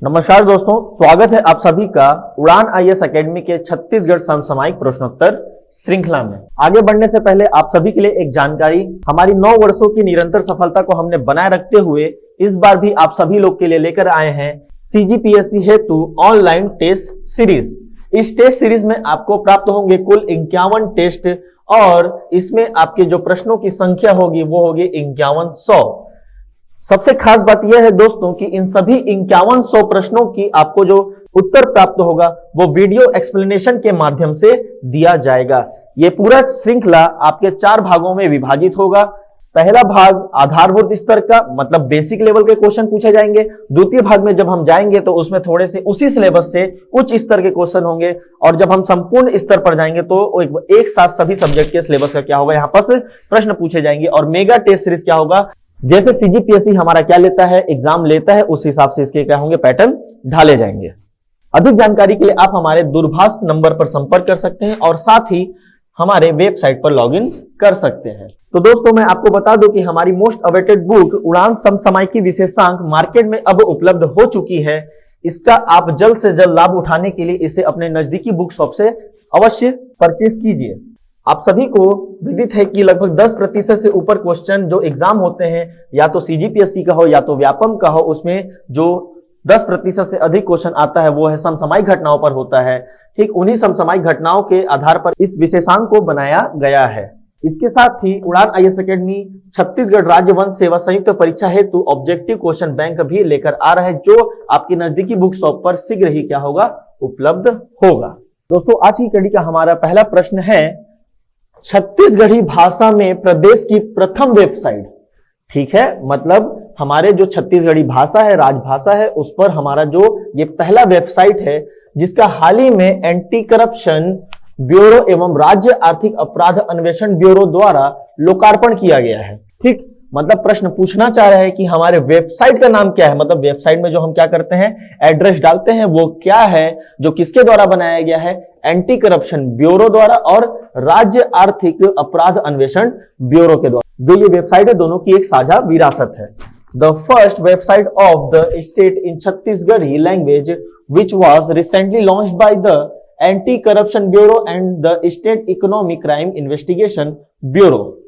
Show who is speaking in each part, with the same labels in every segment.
Speaker 1: नमस्कार दोस्तों, स्वागत है आप सभी का उड़ान आईएएस एकेडमी के छत्तीसगढ़ समसामयिक प्रश्नोत्तर श्रृंखला में। आगे बढ़ने से पहले आप सभी के लिए एक जानकारी, हमारी 9 वर्षों की निरंतर सफलता को हमने बनाए रखते हुए इस बार भी आप सभी लोग के लिए लेकर आए हैं सीजीपीएससी हेतु ऑनलाइन टेस्ट सीरीज। इस टेस्ट सीरीज में आपको प्राप्त होंगे कुल 51 टेस्ट और इसमें आपके जो प्रश्नों की संख्या होगी वो होगी 5100। सबसे खास बात यह है दोस्तों कि इन सभी 5100 प्रश्नों की आपको जो उत्तर प्राप्त होगा वो वीडियो एक्सप्लेनेशन के माध्यम से दिया जाएगा। ये पूरा श्रृंखला आपके 4 भागों में विभाजित होगा। पहला भाग आधारभूत स्तर का, मतलब बेसिक लेवल के क्वेश्चन पूछे जाएंगे। द्वितीय भाग में जब हम जाएंगे तो उसमें थोड़े से उसी सिलेबस से उच्च स्तर के क्वेश्चन होंगे और जब हम संपूर्ण स्तर पर जाएंगे तो एक साथ सभी सब्जेक्ट के सिलेबस का क्या होगा, यहाँ पर प्रश्न पूछे जाएंगे। और मेगा टेस्ट सीरीज क्या होगा, जैसे सीजीपीएससी हमारा क्या लेता है, एग्जाम लेता है, उस हिसाब से इसके क्या होंगे, पैटर्न ढाले जाएंगे। अधिक जानकारी के लिए आप हमारे दूरभाष नंबर पर संपर्क कर सकते हैं और साथ ही हमारे वेबसाइट पर लॉगिन कर सकते हैं। तो दोस्तों मैं आपको बता दूं कि हमारी मोस्ट अवेटेड बुक उड़ान समसामयिकी विशेषांक मार्केट में अब उपलब्ध हो चुकी है। इसका आप जल्द से जल्द लाभ उठाने के लिए इसे अपने नजदीकी बुक शॉप से अवश्य परचेज कीजिए। आप सभी को विदित है कि लगभग 10% से ऊपर क्वेश्चन जो एग्जाम होते हैं, या तो सीजीपीएससी का हो या तो व्यापम का हो, उसमें जो 10% से अधिक क्वेश्चन आता है वो है समसामयिक घटनाओं पर होता है। ठीक उन्हीं समसामयिक घटनाओं के आधार पर इस विशेषांक को बनाया गया है। इसके साथ ही उड़ान आईएएस एकेडमी छत्तीसगढ़ राज्य वन सेवा संयुक्त परीक्षा हेतु ऑब्जेक्टिव क्वेश्चन बैंक भी लेकर आ रहा है, जो आपकी नजदीकी बुक शॉप पर शीघ्र ही क्या होगा, उपलब्ध होगा। दोस्तों आज की कड़ी का हमारा पहला प्रश्न है, छत्तीसगढ़ी भाषा में प्रदेश की प्रथम वेबसाइट। ठीक है, मतलब हमारे जो छत्तीसगढ़ी भाषा है, राजभाषा है, उस पर हमारा जो ये पहला वेबसाइट है जिसका हाल ही में एंटी करप्शन ब्यूरो एवं राज्य आर्थिक अपराध अन्वेषण ब्यूरो द्वारा लोकार्पण किया गया है। ठीक, मतलब प्रश्न पूछना चाह रहे हैं कि हमारे वेबसाइट का नाम क्या है, मतलब वेबसाइट में जो हम क्या करते हैं, एड्रेस डालते हैं, वो क्या है, जो किसके द्वारा बनाया गया है, एंटी करप्शन ब्यूरो द्वारा और राज्य आर्थिक अपराध अन्वेषण ब्यूरो के द्वारा। जो ये वेबसाइट है दोनों की एक साझा विरासत है। The first website of the state in Chhattisgarhi language which was recently launched by the anti corruption bureau and the state economic crime investigation bureau.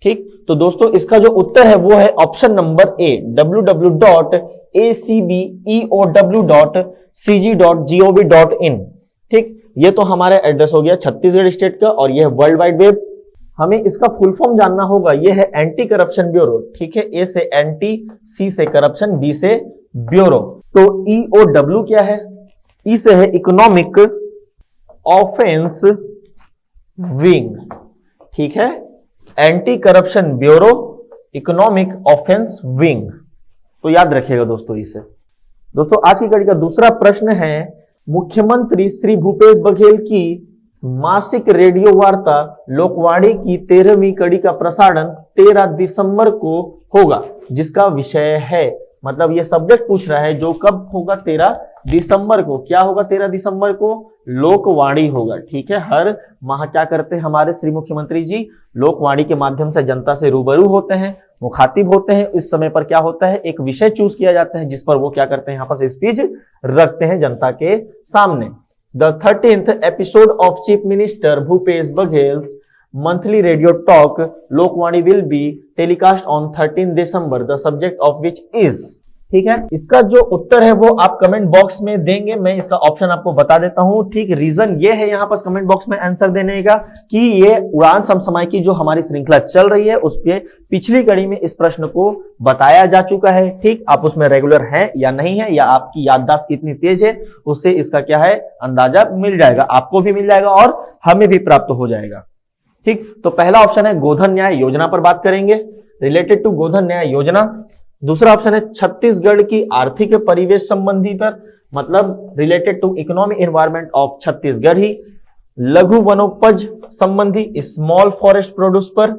Speaker 1: ठीक, तो दोस्तों इसका जो उत्तर है वो है ऑप्शन नंबर ए, www.acbeow.cg.gov.in। ठीक, ये तो हमारा एड्रेस हो गया छत्तीसगढ़ स्टेट का और यह वर्ल्ड वाइड वेब। हमें इसका फुल फॉर्म जानना होगा, यह है एंटी करप्शन ब्यूरो। ठीक है, ए से एंटी, सी से करप्शन, बी से ब्यूरो। तो EOW क्या है, ई से है इकोनॉमिक ऑफेंस विंग। ठीक है, anti corruption bureau, economic offence wing, तो याद रखिएगा दोस्तों इसे। दोस्तों आज की कड़ी का दूसरा प्रश्न है, मुख्यमंत्री श्री भूपेश बघेल की मासिक रेडियो वार्ता लोकवाणी की 13वीं कड़ी का प्रसारण 13 दिसंबर को होगा, जिसका विषय है, मतलब ये सब्जेक्ट पूछ रहा है जो कब होगा, 13 दिसंबर को। क्या होगा 13 दिसंबर को? लोकवाणी होगा। ठीक है, हर माह क्या करते हैं हमारे श्री मुख्यमंत्री जी, लोकवाणी के माध्यम से जनता से रूबरू होते हैं, मुखातिब होते हैं। इस समय पर क्या होता है, एक विषय चूज किया जाता है जिस पर वो क्या करते हैं, यहाँ पर स्पीच रखते हैं जनता के सामने। The 13th episode of chief minister Bhupesh Baghel's monthly radio talk Lokvani will be telecast on 13 December, the subject of which is. ठीक है, इसका जो उत्तर है वो आप कमेंट बॉक्स में देंगे, मैं इसका ऑप्शन आपको बता देता हूं। ठीक, रीजन ये है यहाँ पर कमेंट बॉक्स में आंसर देने का कि ये उड़ान समसामयिकी जो हमारी श्रृंखला चल रही है उसके पिछली कड़ी में इस प्रश्न को बताया जा चुका है। ठीक, आप उसमें रेगुलर हैं या नहीं है, या आपकी याददाश्त कितनी तेज है, उससे इसका क्या है अंदाजा मिल जाएगा, आपको भी मिल जाएगा और हमें भी प्राप्त हो जाएगा। ठीक, तो पहला ऑप्शन है गोधन न्याय योजना पर बात करेंगे, रिलेटेड टू गोधन न्याय योजना। दूसरा ऑप्शन है छत्तीसगढ़ की आर्थिक परिवेश संबंधी पर, मतलब related to economic environment of Chhattisgarh ही। लघु वनोपज संबंधी, स्मॉल फॉरेस्ट प्रोड्यूस पर।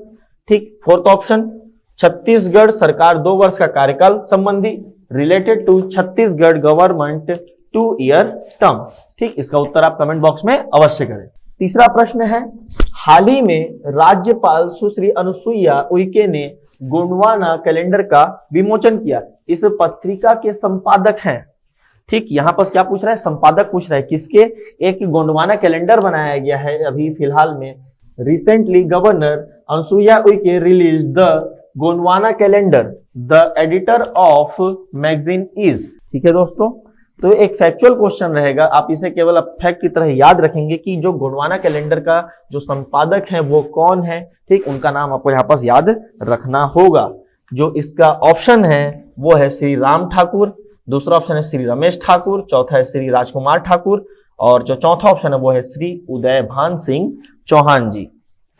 Speaker 1: ठीक, फोर्थ ऑप्शन छत्तीसगढ़ सरकार 2 वर्ष का कार्यकाल संबंधी, related to Chhattisgarh government 2 year term. ठीक, इसका उत्तर आप कमेंट बॉक्स में अवश्य करें। तीसरा प्रश्न है, हाल ही में राज्यपाल सुश्री अनुसुईया उइके ने गोंडवाना कैलेंडर का विमोचन किया, इस पत्रिका के संपादक हैं। ठीक, यहाँ पर क्या पूछ रहा है, संपादक पूछ रहा है किसके, एक गोंडवाना कैलेंडर बनाया गया है अभी फिलहाल में। Recently governor Anusuiya Uikey release the Gondwana calendar, the editor of magazine is. ठीक है दोस्तों, तो एक फैक्चुअल क्वेश्चन रहेगा, आप इसे केवल फैक्ट की तरह याद रखेंगे कि जो गोंडवाना कैलेंडर का जो संपादक है वो कौन है। ठीक, उनका नाम आपको यहाँ पर याद रखना होगा। जो इसका ऑप्शन है वो है श्री राम ठाकुर, दूसरा ऑप्शन है श्री रमेश ठाकुर, चौथा है श्री राजकुमार ठाकुर, और जो चौथा ऑप्शन है वो है श्री उदयभान सिंह चौहान जी।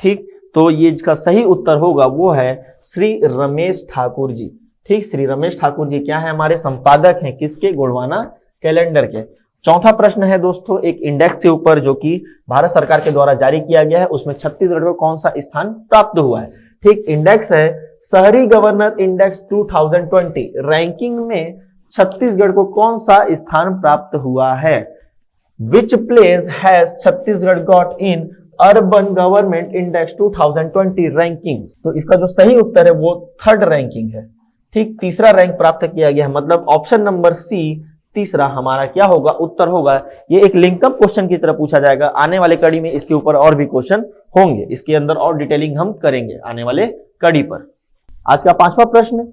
Speaker 1: ठीक, तो ये इसका सही उत्तर होगा वो है श्री रमेश ठाकुर जी। ठीक, श्री रमेश ठाकुर जी क्या है, हमारे संपादक हैं किसके, गोंडवाना कैलेंडर के। चौथा प्रश्न है दोस्तों एक इंडेक्स के ऊपर जो कि भारत सरकार के द्वारा जारी किया गया है, उसमें छत्तीसगढ़ को कौन सा स्थान प्राप्त हुआ है। ठीक, इंडेक्स है शहरी गवर्नर इंडेक्स 2020, रैंकिंग में छत्तीसगढ़ को कौन सा स्थान प्राप्त हुआ है। Which place has Chhattisgarh got in urban government index 2020 ranking. तो इसका जो सही उत्तर है वो 3rd रैंकिंग है। ठीक, तीसरा रैंक प्राप्त किया गया है, मतलब ऑप्शन नंबर सी तीसरा हमारा क्या होगा, उत्तर होगा। ये एक लिंकअप क्वेश्चन की तरह पूछा जाएगा, आने वाले कड़ी में इसके ऊपर और भी क्वेश्चन होंगे, इसके अंदर और डिटेलिंग हम करेंगे आने वाले कड़ी पर। आज का 5वां प्रश्न,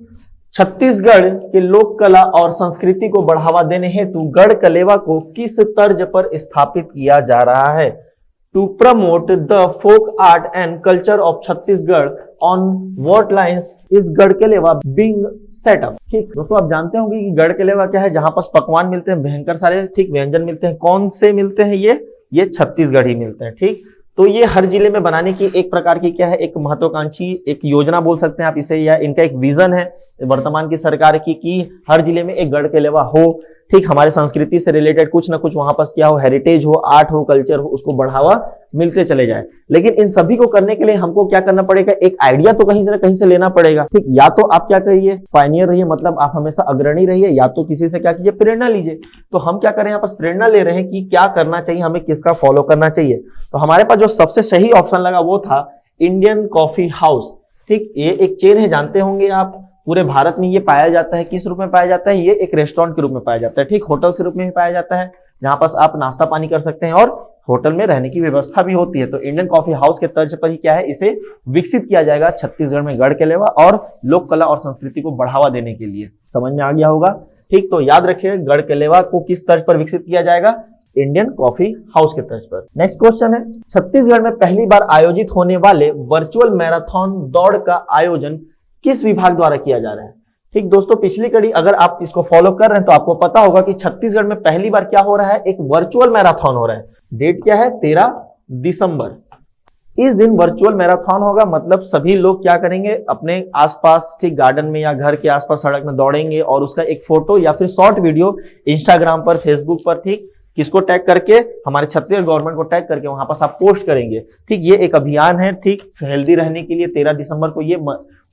Speaker 1: छत्तीसगढ़ के लोक कला और संस्कृति को बढ़ावा देने हेतु गढ़ कलेवा को किस तर्ज पर स्थापित किया जा रहा है। To promote the folk art and culture of Chhattisgarh on what lines is Garhkaleva being set up. ठीक दोस्तों, आप जानते होंगे कि गढ़कलेवा क्या है, जहां पर पकवान मिलते हैं भयंकर सारे, ठीक, व्यंजन मिलते हैं। कौन से मिलते हैं ये छत्तीसगढ़ ही मिलते हैं। ठीक, तो ये हर जिले में बनाने की एक प्रकार की क्या है, एक महत्वाकांक्षी एक योजना बोल सकते हैं आप इसे, या इनका एक विजन है वर्तमान की सरकार की कि हर जिले में एक गढ़कलेवा हो। ठीक, हमारे संस्कृति से रिलेटेड कुछ ना कुछ वहां पर क्या हो, हेरिटेज हो, आर्ट हो, कल्चर हो, उसको बढ़ावा मिलते चले जाए। लेकिन इन सभी को करने के लिए हमको क्या करना पड़ेगा, एक आइडिया तो कहीं से लेना पड़ेगा। ठीक, या तो आप क्या करिए, पायनियर रहिए, मतलब आप हमेशा अग्रणी रहिए, या तो किसी से क्या कीजिए, प्रेरणा लीजिए। तो हम क्या करें, यहाँ पर प्रेरणा ले रहे हैं कि क्या करना चाहिए, हमें किसका फॉलो करना चाहिए। तो हमारे पास जो सबसे सही ऑप्शन लगा वो था इंडियन कॉफी हाउस। ठीक, ये एक चेन है, जानते होंगे आप, पूरे भारत में ये पाया जाता है। किस रूप में पाया जाता है, ये एक रेस्टोरेंट के रूप में पाया जाता है। ठीक, होटल के रूप में भी पाया जाता है, जहां पर आप नाश्ता पानी कर सकते हैं और होटल में रहने की व्यवस्था भी होती है। तो इंडियन कॉफी हाउस के तर्ज पर ही क्या है, इसे विकसित किया जाएगा छत्तीसगढ़ में गढ़कलेवा और लोक कला और संस्कृति को बढ़ावा देने के लिए। समझ में आ गया होगा। ठीक, तो याद रखिए गढ़कलेवा को किस तर्ज पर विकसित किया जाएगा, इंडियन कॉफी हाउस के तर्ज पर। नेक्स्ट क्वेश्चन है, छत्तीसगढ़ में पहली बार आयोजित होने वाले वर्चुअल मैराथन दौड़ का आयोजन किस विभाग द्वारा किया जा रहा है। ठीक दोस्तों, पिछली कड़ी अगर आप इसको फॉलो कर रहे हैं तो आपको पता होगा कि छत्तीसगढ़ में पहली बार क्या हो रहा है, एक वर्चुअल मैराथन हो रहा है। डेट क्या है, 13 दिसंबर। इस दिन वर्चुअल मैराथन होगा, मतलब सभी लोग क्या करेंगे, अपने आसपास ठीक गार्डन में या घर के आसपास सड़क में दौड़ेंगे और उसका एक फोटो या फिर शॉर्ट वीडियो इंस्टाग्राम पर, फेसबुक पर, ठीक, किसको टैग करके, हमारे छत्तीसगढ़ गवर्नमेंट को टैग करके वहां पर आप पोस्ट करेंगे। ठीक, ये एक अभियान है, ठीक, हेल्दी रहने के लिए 13 दिसंबर को ये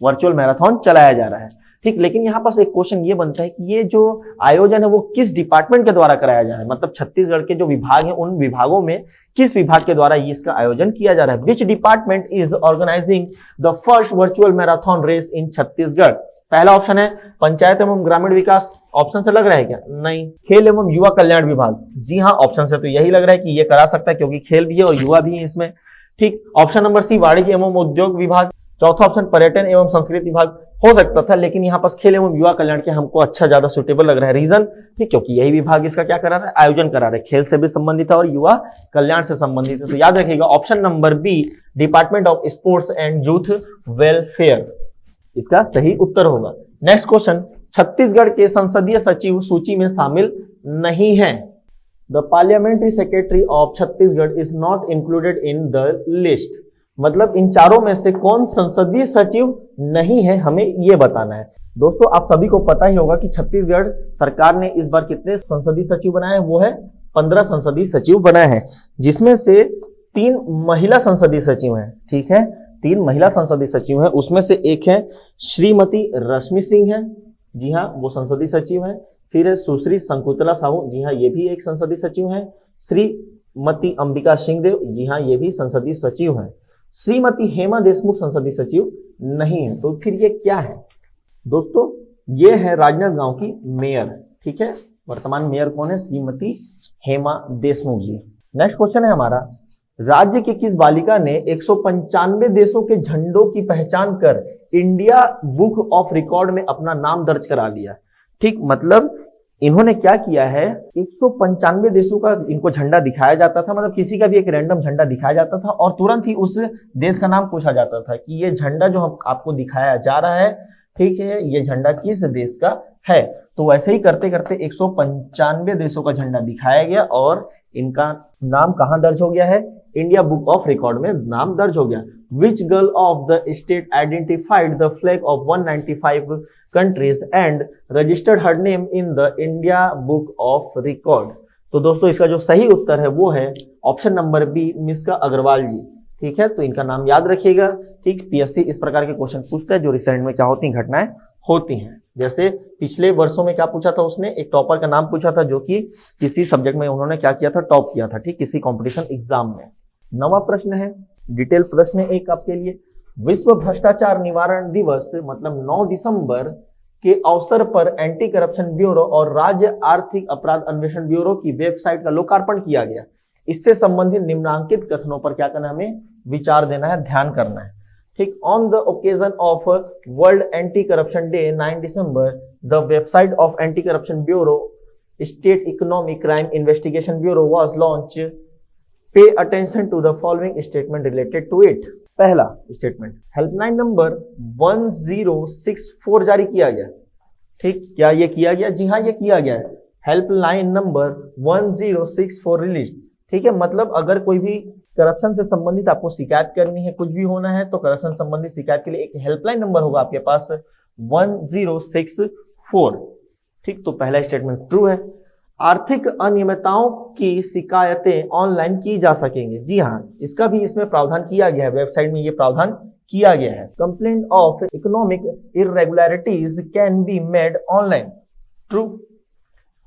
Speaker 1: वर्चुअल मैराथन चलाया जा रहा है। ठीक, लेकिन यहाँ पर एक क्वेश्चन ये बनता है कि ये जो आयोजन है वो किस डिपार्टमेंट के द्वारा कराया जा रहा है, मतलब छत्तीसगढ़ के जो विभाग हैं उन विभागों में किस विभाग के द्वारा ये इसका आयोजन किया जा रहा है। Which department is organising the first virtual marathon race in Chhattisgarh. पहला ऑप्शन है पंचायत एवं ग्रामीण विकास। ऑप्शन से लग रहा है क्या, नहीं। खेल एवं युवा कल्याण विभाग, जी हाँ, ऑप्शन से तो यही लग रहा है कि ये करा सकता है क्योंकि खेल भी है और युवा भी है इसमें। ठीक, ऑप्शन नंबर सी वाणिज्य एवं उद्योग विभाग। चौथा ऑप्शन पर्यटन एवं संस्कृति विभाग हो सकता था, लेकिन यहाँ पर खेल एवं युवा कल्याण के हमको अच्छा ज्यादा सुटेबल लग रहा है। रीजन, ठीक, क्योंकि यही विभाग इसका क्या करा रहा है, आयोजन करा रहा है, खेल से भी संबंधित है और युवा कल्याण से संबंधित है। तो याद रखिएगा option number B department of sports and youth welfare इसका सही उत्तर होगा। नेक्स्ट क्वेश्चन, छत्तीसगढ़ के संसदीय सचिव सूची में शामिल नहीं है। The parliamentary secretary of Chhattisgarh is not included in the list. मतलब इन चारों में से कौन संसदीय सचिव नहीं है, हमें यह बताना है। दोस्तों, आप सभी को पता ही होगा कि छत्तीसगढ़ सरकार ने इस बार कितने संसदीय सचिव बनाए हैं, वो है 15 संसदीय सचिव बनाए हैं, जिसमें से 3 महिला संसदीय सचिव हैं। ठीक है, 3 महिला संसदीय सचिव हैं, उसमें से एक है श्रीमती रश्मि सिंह है, जी हाँ, वो संसदीय सचिव है। फिर है सुश्री शंकुतला साहू, जी हाँ, ये भी एक संसदीय सचिव है। श्रीमती अंबिका सिंहदेव, जी हाँ, ये भी संसदीय सचिव है। श्रीमती हेमा देशमुख संसदीय सचिव नहीं है। तो फिर ये क्या है दोस्तों, ये है राजनांदगांव की मेयर। ठीक है, वर्तमान मेयर कौन है? श्रीमती हेमा देशमुख जी। नेक्स्ट क्वेश्चन है हमारा, राज्य की किस बालिका ने 195 देशों के झंडों की पहचान कर इंडिया बुक ऑफ रिकॉर्ड में अपना नाम दर्ज करा लिया? ठीक, मतलब इन्होंने क्या किया है, 195 देशों का इनको झंडा दिखाया जाता था, मतलब किसी का भी एक रैंडम झंडा दिखाया जाता था और तुरंत ही उस देश का नाम पूछा जाता था कि ये झंडा जो हम आपको दिखाया जा रहा है, ठीक है, ये झंडा किस देश का है। तो वैसे ही करते करते 195 देशों का झंडा दिखाया गया और इनका नाम कहां दर्ज हो गया है? इंडिया बुक ऑफ रिकॉर्ड में नाम दर्ज हो गया। Which girl of the state identified the flag of 195 countries and registered her name in the India Book of Record? तो दोस्तों इसका जो सही उत्तर है वो है option number B, Miska Agarwal ji. ठीक है, तो इनका नाम याद रखिएगा। ठीक, पीएससी इस प्रकार के क्वेश्चन पूछता है जो रिसेंट में क्या होती हैं, घटनाएं होती हैं। जैसे पिछले वर्षों में क्या पूछा था उसने, एक टॉपर का नाम पूछा था जो कि किसी सब्जेक्ट में उन्होंने क्या किया था, टॉप किया था, ठीक, किसी कॉम्पिटिशन एग्जाम में। 9वां प्रश्न है, डिटेल प्रश्न है एक आपके लिए। विश्व भ्रष्टाचार निवारण दिवस मतलब 9 दिसंबर के अवसर पर एंटी करप्शन ब्यूरो और राज्य आर्थिक अपराध अन्वेषण ब्यूरो की वेबसाइट का लोकार्पण किया गया। इससे संबंधित निम्नांकित कथनों पर क्या करना है, हमें विचार देना है, ध्यान करना है। ठीक, on the occasion of world anti corruption day 9 December the website of anti corruption bureau state economic crime investigation bureau was launch. Pay attention to the following statement related to it. पहला statement, helpline number 1064 जारी किया गया। ठीक, क्या ये किया गया? जी हाँ, ये किया गया है। Helpline number 1064 release. ठीक है, मतलब अगर कोई भी करप्शन से संबंधित आपको शिकायत करनी है, कुछ भी होना है, तो करप्शन संबंधित शिकायत के लिए एक हेल्पलाइन नंबर होगा आपके पास 1064। ठीक, तो पहला स्टेटमेंट ट्रू है। आर्थिक अनियमितताओं की शिकायतें ऑनलाइन की जा सकेंगे। जी हाँ, इसका भी इसमें प्रावधान किया गया है, वेबसाइट में ये प्रावधान किया गया है। Complaint of economic irregularities can be made online. True,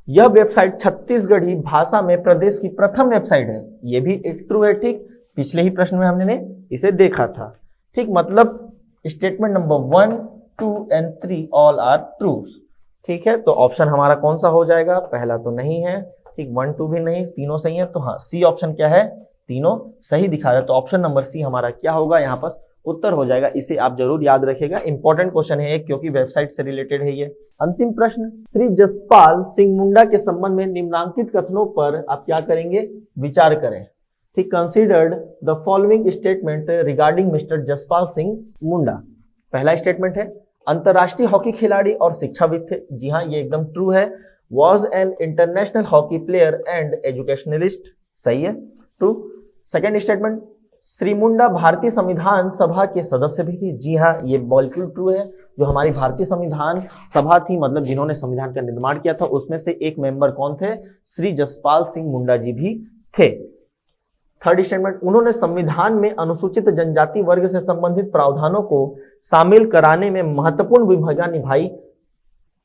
Speaker 1: यह वेबसाइट छत्तीसगढ़ी भाषा में प्रदेश की प्रथम वेबसाइट है। यह भी एक ट्रू है। ठीक, पिछले ही प्रश्न में हमने इसे देखा था। ठीक, मतलब statement number 1, 2 and 3 all are true. ठीक है, तो ऑप्शन हमारा कौन सा हो जाएगा? पहला तो नहीं है, ठीक, 1, 2 भी नहीं, तीनों सही है। तो हाँ, सी ऑप्शन क्या है, तीनों सही दिखा रहा है। तो ऑप्शन नंबर सी हमारा क्या होगा, यहाँ पर उत्तर हो जाएगा। इसे आप जरूर याद रखिएगा, इंपॉर्टेंट क्वेश्चन है क्योंकि वेबसाइट से रिलेटेड है ये। अंतिम प्रश्न, श्री जसपाल सिंह मुंडा के संबंध में निम्नांकित कथनों पर आप क्या करेंगे, विचार करें। ठीक, considered the following statement regarding mister Jaspal Singh Munda. पहला स्टेटमेंट है, अंतरराष्ट्रीय हॉकी खिलाड़ी और शिक्षाविद थे। जी हाँ, ये एकदम ट्रू है। Was an international hockey player and educationalist. सही है, true. Second statement, Shri Munda भारतीय संविधान सभा के सदस्य भी थे। जी हाँ, ये बिल्कुल ट्रू है। जो हमारी भारतीय संविधान सभा थी, मतलब जिन्होंने संविधान का निर्माण किया था, उसमें से एक मेंबर कौन थे? श्री जसपाल सिंह मुंडा जी भी थे। थर्ड स्टेटमेंट, उन्होंने संविधान में अनुसूचित जनजाति वर्ग से संबंधित प्रावधानों को शामिल कराने में महत्वपूर्ण भूमिका निभाई।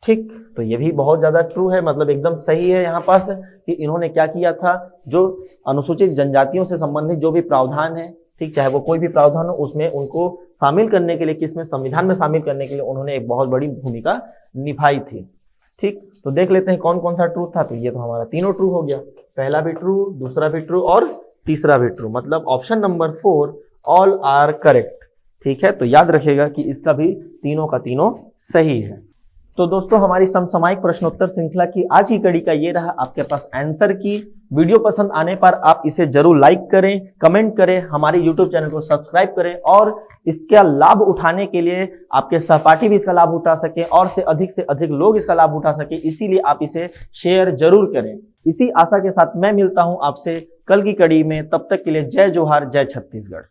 Speaker 1: ठीक, तो ये भी बहुत ज्यादा ट्रू है, मतलब एकदम सही है यहाँ पास कि इन्होंने क्या किया था, जो अनुसूचित जनजातियों से संबंधित जो भी प्रावधान है, ठीक, चाहे वो कोई भी प्रावधान हो, उसमें उनको शामिल करने के लिए, किसमें, संविधान में शामिल करने के लिए उन्होंने एक बहुत बड़ी भूमिका निभाई थी। ठीक, तो देख लेते हैं कौन कौन सा ट्रू था। तो ये तो हमारा तीनों ट्रू हो गया, पहला भी ट्रू, दूसरा भी ट्रू और तीसरा भी ट्रू, मतलब option number 4 all are correct. ठीक है, तो याद रखिएगा कि इसका भी तीनों का तीनों सही है। तो दोस्तों, हमारी समसामयिक प्रश्नोत्तर श्रृंखला की आज की कड़ी का ये रहा आपके पास आंसर की। वीडियो पसंद आने पर आप इसे जरूर लाइक करें, कमेंट करें, हमारे यूट्यूब चैनल को सब्सक्राइब करें और इसका लाभ उठाने के लिए आपके सहपाठी भी इसका लाभ उठा सके और से अधिक लोग इसका लाभ उठा सके, इसीलिए आप इसे शेयर जरूर करें। इसी आशा के साथ मैं मिलता हूं आपसे कल की कड़ी में। तब तक के लिए जय जोहार, जय छत्तीसगढ़।